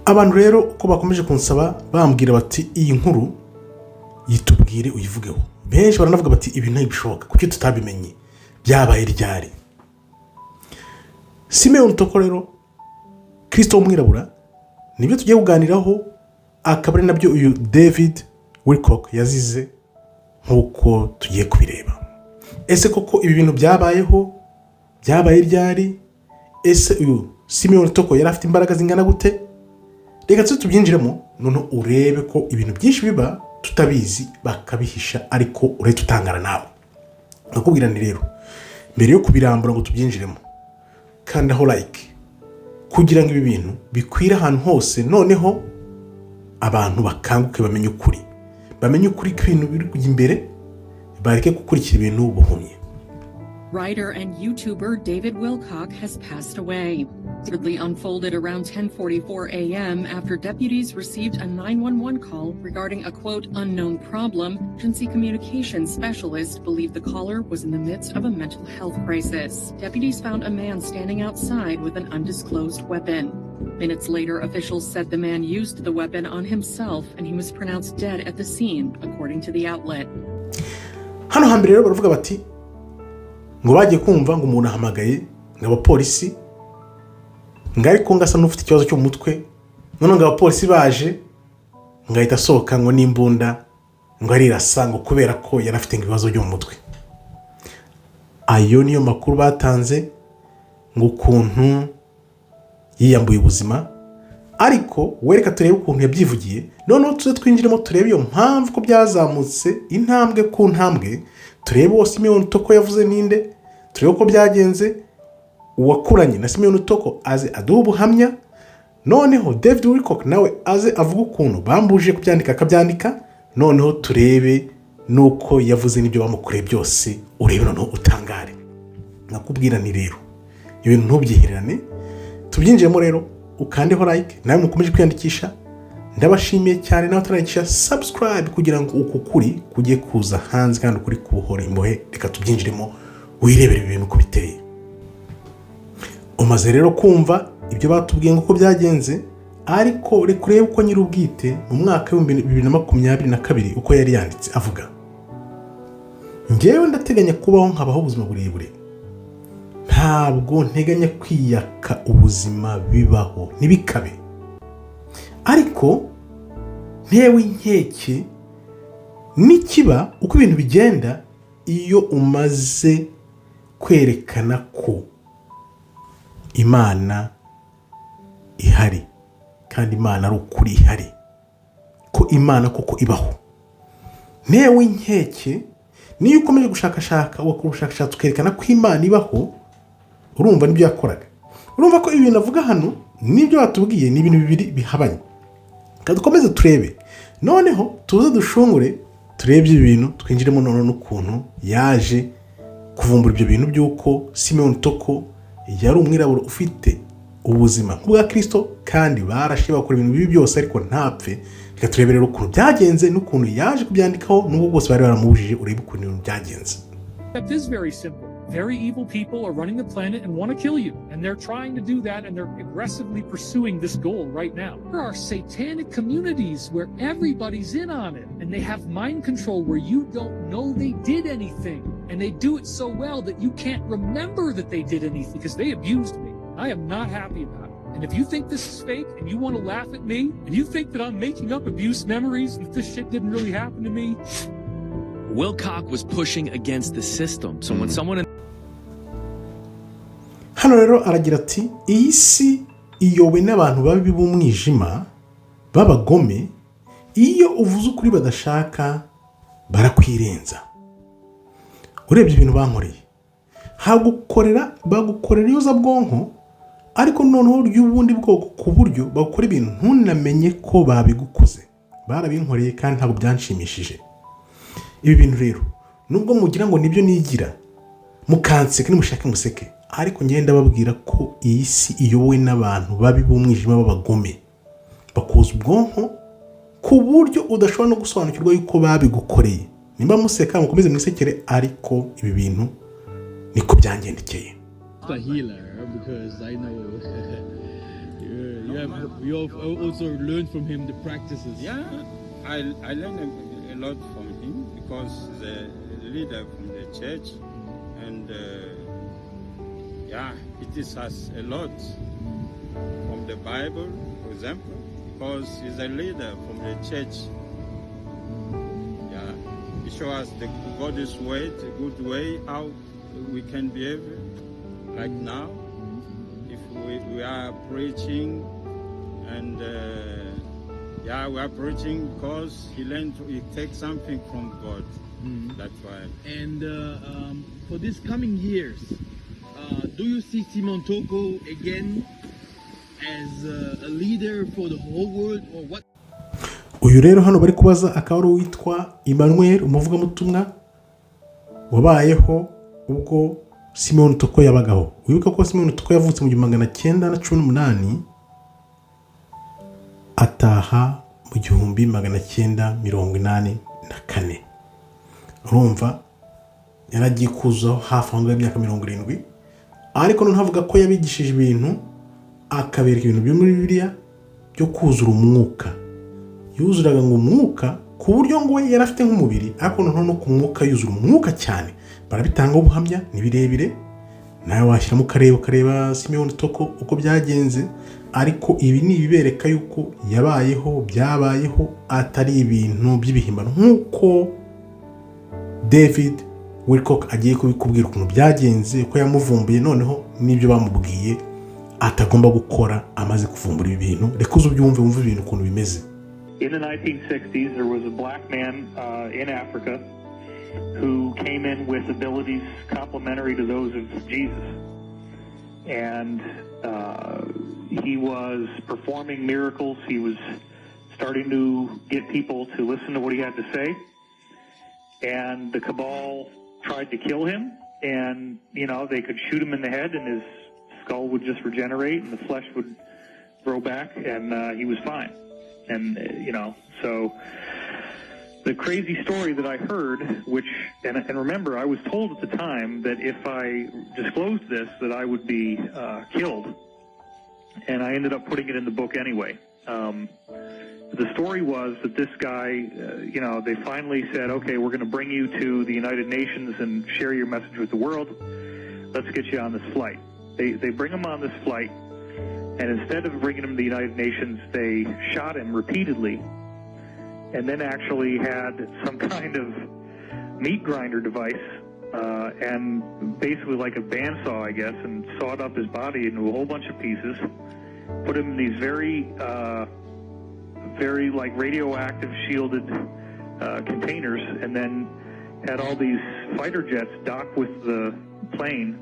abantu rero uko bakomeje kunsaba bambwira bati iyi nkuru yitubwire uyivugeho. Benshi baranavuga bati ibi ntibishoboka kuki tutabimenye byabaye ryari. Simeon Toko rero Kristo w'umwirabura nibyo tugiye kuganiraho, akaba ari nabyo uyu David Wilcock yazize nkuko tugiye kubireba. Ese koko ibi bintu byabaye ryari? Ese uyu Simeon Toko yari afite imbaraga zingana gute? Reka tubyinjiremo none urebe ko ibintu byinshi biba tutabizi bakabihisha ariko uretse utangara nawe. Nakubwira ni rero mbere yo kubirambura ngo tubyinjiremo kanda ho like kugira ngo ibi bintu bikwira ahantu hose, noneho abantu bakanguke bamenye ukuri kw'ibintu biri kujya imbere, bareke gukurikira ibintu buhumye. Writer and YouTuber David Wilcock has passed away. It unfolded around 10:44 a.m. after deputies received a 911 call regarding a quote unknown problem. Emergency communications specialists believed the caller was in the midst of a mental health crisis. Deputies found a man standing outside with an undisclosed weapon. Minutes later, officials said the man used the weapon on himself and he was pronounced dead at the scene, according to the outlet. Hano hambere rero baravuga bati ngo bagiye kumva ngo umuntu ahamagaye ngo abapolisi ngo ariko ngasa n'ufite ikibazo cyo mu mutwe, none ngo abapolisi baje ngo ahita asohoka ngo n'imbunda ngo arirasa ngo kubera ko yari afite ibibazo byo mu mutwe. Ayo niyo makuru batanze ngo ukuntu yiyambuye ubuzima, ariko wereka turebe ukuntu yabyivugiye, noneho tuze twinjiremo turebe iyo mpamvu ko byazamutse intambwe ku ntambwe, turebe uwo Simeon Toko yavuze ninde, turebe uko byagenze, uwakuranye na Simeon Toko aze aduha ubuhamya, noneho David Wilcock nawe aze avuga ukuntu bambuje kubyandika akabyandika, noneho turebe nuko yavuze n'ibyo bamukoreye byose, urebe noneho utangare. Nakubwira ni rero ibintu ntubyihererane, tubyinjiyemo rero ukandeho like, nawe mukomeje kwiyandikisha, ndabashimiye cyane, nawe utarandikisha subscribe kugira ngo uku kuri kujye kuza hanze kandi ukuri kubuhora imbohe. Reka tubyinjiremo wirebere ibintu uko biteye. Umaze rero kumva ibyo batubwiye ngo uko byagenze, ariko reka urebe uko nyir'ubwite mu mwaka wa 2022 uko yari yanditse avuga: njyewe ndateganya kubaho nkabaho ubuzima burebure, ntabwo nteganya kwiyaka ubuzima bibaho nibikabe, ariko ntewe inkeke nikiba uko ibintu bigenda iyo umaze kwerekana ko Imana ihari kandi Imana ari ukuri ihari, ko Imana koko ibaho. Ntewe inkeke niyo ukomeje gushakashaka wakora ubushakashatsi ukerekana ko Imana ibaho, urumva nibyo yakoraga. Urumva ko ibintu avuga hano nibyo batubwiye ni ibintu bibiri bihabanye. Kandi dukomeze turebe, noneho tuze dushungure turebe ibintu, twinjiremo none n'ukuntu yaje kuvumbura ibyo bintu by'uko Simeon Toko yari umwirabura ufite ubuzima nk'ubwa Kristo kandi barashe bakora ibintu bibi byose ariko ntapfe. Reka turebe rero ukuntu byagenze n'ukuntu yaje kubyandikaho, n'ubwo bwose bari baramubujije, urebe ukuntu ibintu byagenze. That is very simple. Very evil people are running the planet and want to kill you. And they're trying to do that, and they're aggressively pursuing this goal right now. There are satanic communities where everybody's in on it. And they have mind control where you don't know they did anything. And they do it so well that you can't remember that they did anything because they abused me. I am not happy about it. And if you think this is fake and you want to laugh at me, and you think that I'm making up abuse memories and that this shit didn't really happen to me, Wilcock was pushing against the system. So when someone hano rero aragira ati iyi si iyowe n'abantu babi b'umwijima b'abagome, iyo uvuze ukuri badashaka barakwirenza. Urebye ibintu bankoreye, bagukorera iyoza bwonko, ariko noneho ry'ubundi bwoko ku buryo bakora ibintu ntunamenye ko babigukoze. Barabinkoreye kandi ntabwo byanshimishije. Ibi bintu rero nubwo mugira ngo nibyo nigira, mukanseke nimushake museke, ariko ngenda babwira ko iyi si iyowe n'abantu babi b'umwijima b'abagome, bakoza ubwonko ku buryo udashobora no gusobanukirwa yuko babigukoreye. Nimba museka mukomeze mwisekere, ariko ibi bintu niko byangendekeye. A healer because I know we also learned from him the practices. Yeah, I learned a lot from him because he's a leader from the church, and he teaches us a lot from the Bible, for example, because he's a leader from the church. Yeah, he shows us the God's way, the good way, how we can behave. Like now, if we are preaching, and we are preaching because he takes something from God. That's why. And for these coming years, do you see Simon Toko again as a leader for the whole world, or what? Uyu rero hano bari kubaza akaba ari uwitwa Emmanuel, umuvugabutumwa wabayeho ubwo Simon Toko yabagaho. Wibuka ko Simon Toko yavutse mu 1918 ataha mu 1984. Urumva yaragiye kuzaho hafi aho y'imyaka 70, ariko no ntavuga ko yabigishije ibintu akabereka ibintu byo muri Bibiliya byo kuzura umwuka. Yuzuraga ngo umwuka ku buryo ngo yari afite nk'umubiri, ariko no ku mwuka yuzura umwuka cyane. Barabitanga ubuhamya ni birebire, nawe washyira mu kareba Simon Toko uko byagenze, ariko ibi ni ibibereka yuko byabayeho atari ibintu by'ibihimbano, nk'uko David Wilcock agiye kubikubwira ukuntu byagenze, ko yamuvumbuye noneho n'ibyo bamubwiye atagomba gukora amaze kuvumbura ibi bintu. Reka uzubyumve wumve ibintu ukuntu bimeze. In the 1960s, there was a black man in Africa who came in with abilities complementary to those of Jesus. And he was performing miracles. He was starting to get people to listen to what he had to say. And the cabal tried to kill him. And, they could shoot him in the head and his skull would just regenerate and the flesh would grow back and he was fine. And, so the crazy story that I heard, and remember, I was told at the time that if I disclosed this, that I would be killed. And I ended up putting it in the book anyway. The story was that this guy, they finally said, okay, we're going to bring you to the United Nations and share your message with the world. Let's get you on this flight. They bring him on this flight, and instead of bringing him to the United Nations, they shot him repeatedly, and then actually had some kind of meat grinder device, and basically like a bandsaw, I guess, and sawed up his body into a whole bunch of pieces, put him in these very like radioactive shielded containers, and then had all these fighter jets dock with the plane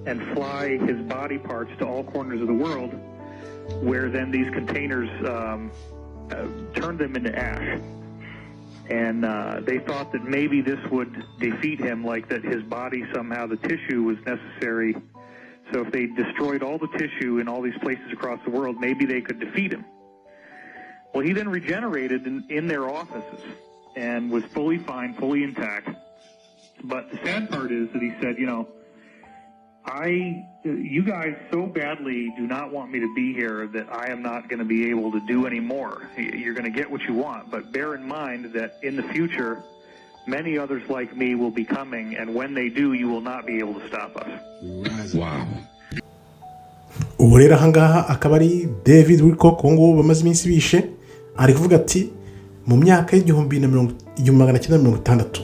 and fly his body parts to all corners of the world, where then these containers turned them into ash. And they thought that maybe this would defeat him, like that his body somehow, the tissue was necessary. So if they destroyed all the tissue in all these places across the world, maybe they could defeat him. Well, he then regenerated in their offices and was fully fine, fully intact. But the sad part is that he said, you guys so badly do not want me to be here that I am not going to be able to do any more. You're going to get what you want, but bear in mind that in the future, many others like me will be coming, and when they do, you will not be able to stop us. Wow. Ubu rero ahangaha akaba ari David Wilcock ngo bamaze iminsi bishe, ari kuvuga ati mu myaka y'1960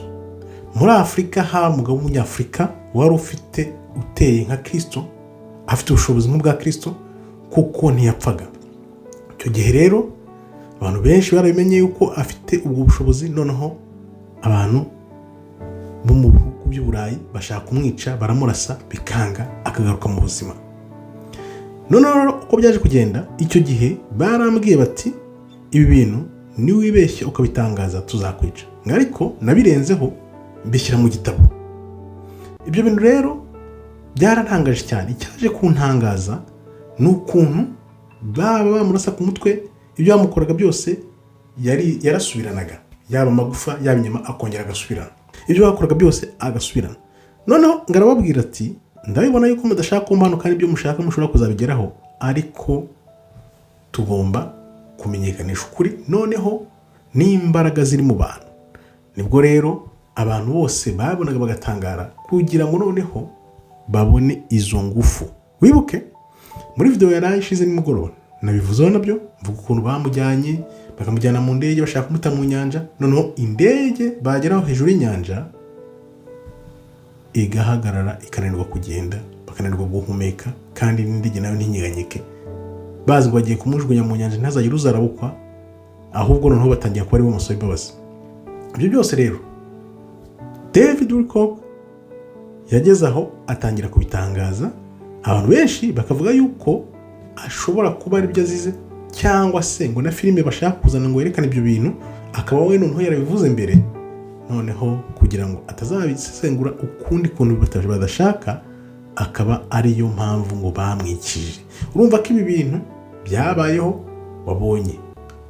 muri Afrika ha mugabo w'umunyafrika wari ufite uteye nka Kristo, afite ubushobozi nk'ubwa Kristo kuko ntiyapfaga. Icyo gihe rero abantu benshi barabimenye yuko afite ubwo bushobozi, noneho abantu bo mu bihugu by'Uburayi bashaka kumwica, baramurasa bikanga akagaruka mu buzima. Noneho uko byaje kugenda, icyo gihe barambwiye bati ibi bintu ni wibeshye ukabitangaza tuzakwica. Ariko nabirenzeho mbishyira mu gitabo. Ibyo bintu rero byarantangaje cyane. Icyaje kuntangaza n'ukuntu baba bamurasa ku mutwe, ibyo bamukoraga byose yarasubiranaga, yaba amagufa yaba inyama akongera agasubirana, ibyo bakoraga byose agasubirana. Noneho ngarababwira ati ndabibona yuko mudashaka kumbana kandi ibyo mushaka mushobora kuzabigeraho, ariko tugomba kumenyekanisha ukuri noneho n'imbaraga ziri mu bantu. Nibwo rero abantu bose babonaga bagatangara kugira ngo noneho babone izo ngufu. Wibuke muri video yarayishize nimugoroba nabivuzeho nabyo, mvuga ukuntu bamujyanye bakamujyana mu ndege bashaka kumuta mu nyanja, noneho indege bageraho hejuru y'inyanja igahagarara ikananirwa kugenda, bakananirwa guhumeka, kandi n'indege nayo ntinyeganyeke, bazi ngo bagiye kumujugunya mu nyanja ntazagire uzarabukwa, ahubwo noneho batangiye kuba ari bo musaba imbabazi. Ibyo byose rero David Wilcock yageze aho atangira kubitangaza, abantu benshi bakavuga yuko ashobora kuba ari byo azize, cyangwa se ngo na filime bashaka kuzana ngo yerekane ibyo bintu akaba we noneho yarabivuze mbere, noneho kugira ngo atazabisesengura ukundi kuntu badashaka, akaba ariyo mpamvu ngo bamwikije. Urumva ko ibi bintu byabayeho, wabonye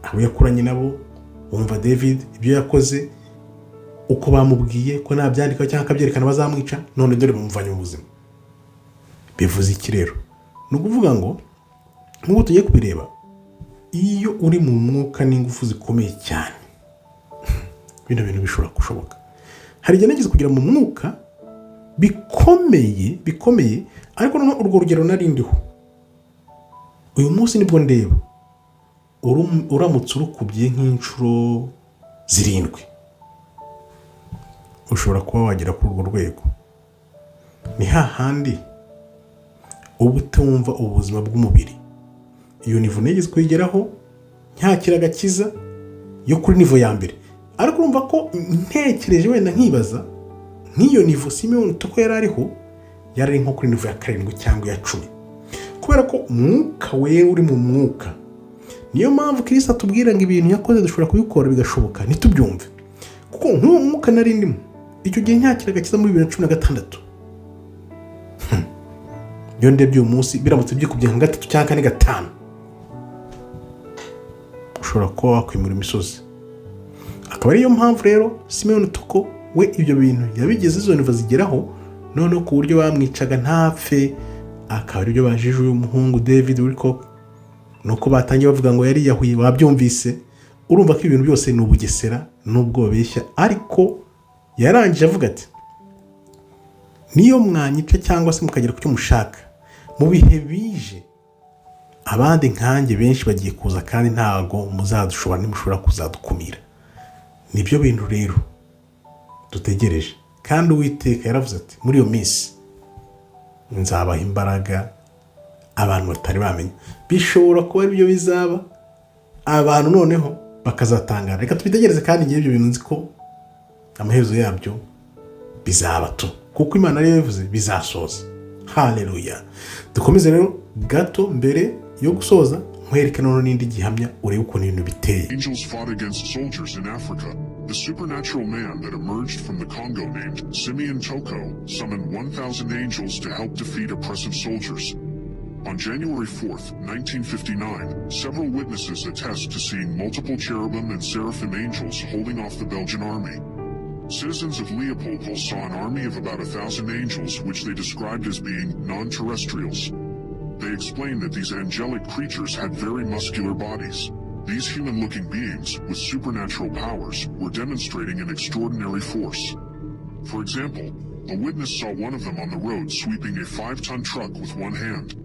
abo yakuranye nabo, wumva David ibyo yakoze, uko bamubwiye ko nabyandika cyangwa akabyerekana bazamwica, none dore bamuvanye mu buzima. Bivuze iki rero? Ni ukuvuga ngo nk'uko tugiye kubireba, iyo uri mu mwuka n'ingufu zikomeye cyane bino bintu bishobora gushoboka. Hari igihe nageze kugira mu mwuka bikomeye, ariko noneho urwo rugero narindiho uyu munsi nibwo ndeba uramutse urukubye nk'inshuro 7 ushobora kuba wagera kuri urwo rwego. Ni hahandi uba utumva ubuzima bw'umubiri. Iyo nivo nigeze kuyigeraho ntakira agakiza yo kuri nivo ya mbere, ariko urumva ko ntekereje wenda nkibaza nk'iyo nivo Simeon Toko yari ariho, yari nko kuri nivo ya 7 cyangwa ya 10, kubera ko umwuka we uri mu mwuka. Niyo mpamvu Kristo atubwira ngo ibintu yakoze dushobora kubikora bigashoboka ntitubyumve, kuko nk'uwo mwuka nari ndimo icyo gihe ntakira agakiza muri 2016. Iyo ndebye uyu munsi biramutse byikubye nka 3 cyangwa 4 5 ushobora kuba wakwimura imisozi. Akaba ariyo mpamvu rero Simeon Toko we ibyo bintu yabigeze izo nivo zigeraho, noneho ku buryo bamwicaga ntapfe. Akaba aribyo bajije uyu muhungu David Wilcock, nuko batangiye bavuga ngo yari yahuye. Wabyumvise? Urumva ko ibintu byose ni ubugesera n'ubwo beshya, ariko yarangije avuga ati niyo mwanyica cyangwa se mukagera ku cyo mushaka, mu bihe bije abandi nkanjye benshi bagiye kuza, kandi ntago muzadushobora, nimushobora kuzadukumira. Nibyo bintu rero dutegereje, kandi Uwiteka yaravuze ati muri iyo minsi nzabaha imbaraga abantu batari bamenya. Bishobora kuba ari byo bizaba, abantu noneho bakazatangara. Reka tubitegereze, kandi ngiye ibyo bintu nzi ko amaherezo yabyo bizaba tu, kuko Imana ariyo yavuze bizasoza. Haleluya. Dukomeze rero gato mbere yo gusoza, nkwereke none n'indi gihamya urebe uko ibintu biteye. Angels fought against soldiers in Africa. The supernatural man that emerged from the Congo named Simeon Toko summoned 1,000 angels to help defeat oppressive soldiers. On January 4th, 1959, several witnesses attest to seeing multiple cherubim and seraphim angels holding off the Belgian army. Citizens of Leopoldville saw an army of about 1,000 angels, which they described as being non-terrestrials. They explained that these angelic creatures had very muscular bodies. These human-looking beings, with supernatural powers, were demonstrating an extraordinary force. For example, a witness saw one of them on the road sweeping a 5-ton truck with one hand.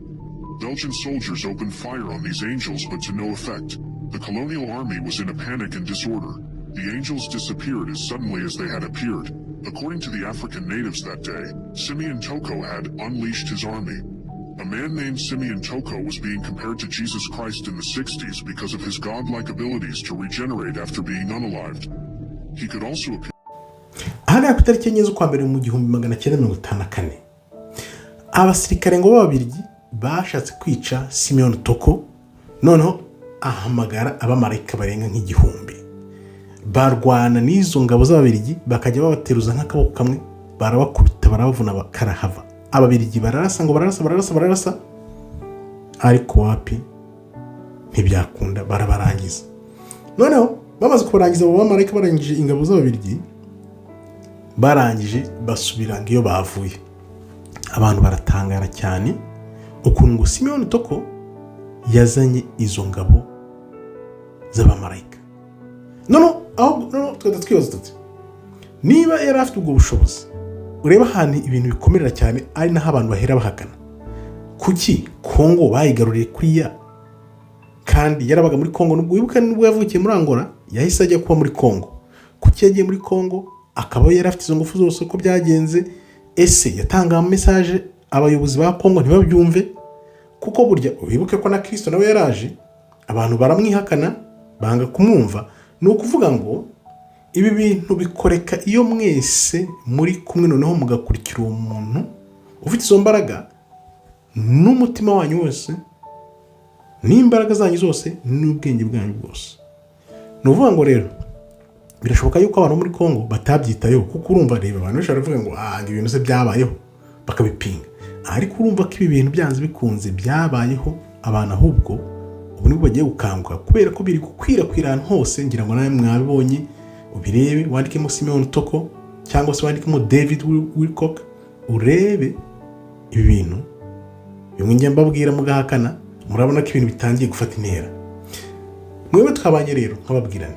Belgian soldiers opened fire on these angels, but to no effect. The colonial army was in a panic and disorder. The angels disappeared as suddenly as they had appeared. According to the African natives that day, Simeon Toko had unleashed his army. A man named Simeon Toko was being compared to Jesus Christ in the 60s because of his godlike abilities to regenerate after being unalived. He could also appear. Ahari ku itariki enye z'ukwa mbere mu 1954, abasirikare ngo b'Ababiligi bashatse kwica Simeon Toko, noneho ahamagara abamarayika barenga nk'igihumbi. Barwana n'izo ngabo z'Ababiligi, bakajya babateruza nk'akaboko kamwe, barabakubita barabavuna bakarahava. Ababiligi bararasa ngo bararasa, ariko wapi ntibyakunda, barabarangiza. Noneho bamaze kubarangiza abo bamarayika, barangije ingabo z'Ababiligi, barangije basubira ngo iyo bavuye. Abantu baratangara cyane ukuntu ngo Simeon Toko yazanye izo ngabo z'abamarayika. Noneho twajya twibaza tuti niba yari afite ubwo bushobozi, ureba ahantu ibintu bikomerera cyane ari naho abantu bahera bahakana, kuki Kongo bayigaruriye kuriya kandi yarabaga muri Kongo? Wibuka nubwo yavukiye muri Angola yahise ajya kuba muri Kongo. Kuki yagiye muri Kongo akaba yari afite izo ngufu zose? Uko byagenze ese yatanga message abayobozi ba Kongo ntibabyumve? Kuko burya wibuke ko na Kristo nawe yaraje abantu baramwihakana banga kumwumva. Ni ukuvuga ngo ibi bintu bikoreka iyo mwese muri kumwe noneho mugakurikira uwo muntu ufite izo mbaraga n'umutima wanyu wose n'imbaraga zanyu zose n'ubwenge bwanyu bwose. Ni ukuvuga ngo rero birashoboka yuko abantu muri Kongo batabyitayeho, kuko urumva reba abantu bashobora kuvuga ngo ibintu se byabayeho bakabipinga, ariko urumva ko ibi bintu byanze bikunze byabayeho abantu ahubwo ubu nibwo bagiye gukanguka kubera ko biri gukwirakwira ahantu hose. Ngira ngo nawe mwabibonye, ubirebe wandikemo Simeon Toko cyangwa se wandikemo David Wilcock urebe ibi bintu bimwe njye mbabwira mugahakana, murabona ko ibintu bitangiye gufata intera. Mwewe twabanye rero nkababwirane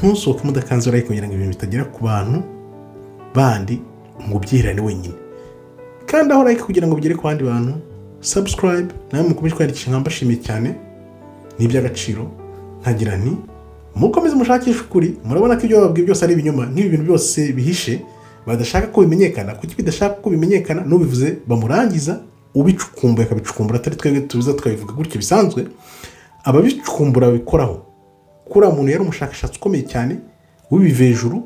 ntusohoke mudakanze like kugira ngo ibintu bitagera ku bantu bandi ngo ubyirane wenyine, kandi aho like kugira ngo bigere ku bandi bantu, subscribe nawe mukomeje kwandikisha nkambashimiye cyane, n'iby'agaciro. Nkagira nti mukomeze mushakisha ukuri. Murabona ko ibyo bababwiye byose ari ibinyoma, nk'ibi bintu byose bihishe badashaka ko bimenyekana. Kuki bidashaka ko bimenyekana? Nubivuze bamurangiza, ubicukumbuye akabicukumbura, atari twebwe tubiza tukabivuga gutyo bisanzwe. Ababicukumbura babikoraho. Kuri umuntu yari umushakashatsi ukomeye cyane w'ibiva hejuru,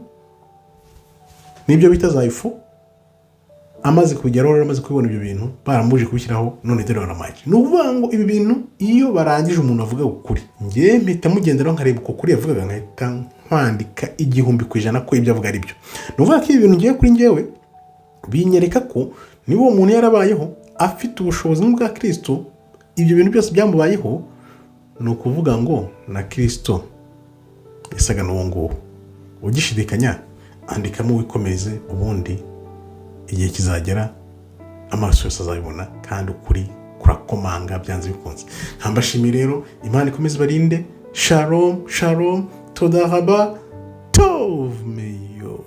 nibyo bita za ifu, amaze kubigeraho rero, amaze kubibona ibyo bintu baramuje kubishyiraho, none dore baramaje. Ni ukuvuga ngo ibi bintu iyo barangije umuntu avuga ukuri, njye mpita mugenderaho nkareba uko kuri yavugaga, nkahita nkwandika 100% ko ibyo avuga ari byo. Ni ukuvuga ko ibi bintu ngiye kuri njyewe binyereka ko niba uwo muntu yarabayeho afite ubushobozi bwa Kristo, ibyo bintu byose byamubayeho. Ni ukuvuga ngo na Kristo yasaga n'uwo nguwo. Ugishidikanya andikamo wikomeze, ubundi igihe kizagera amaso yose azabibona kandi ukuri kurakomanga byanze bikunze. Nkambashimiye rero, Imana ikomeze barinde. Shalom shalom, toda haba tov meyo.